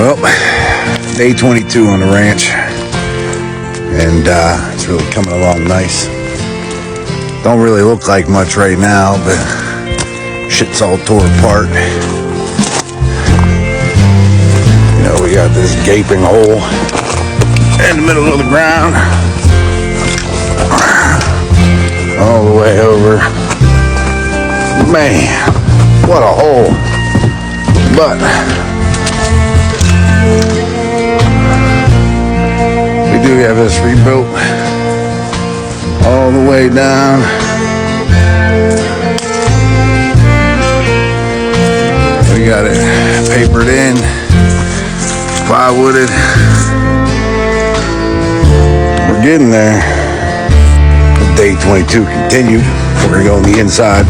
Well, day 22 on the ranch, and it's really coming along nice. Don't really look like much right now, but shit's all tore apart. You know, we got this gaping hole in the middle of the ground, all the way over. Man, what a hole. But we do have this rebuilt all the way down. We got it papered in, plywooded. We're getting there. Day 22 continued. We're gonna go on the inside.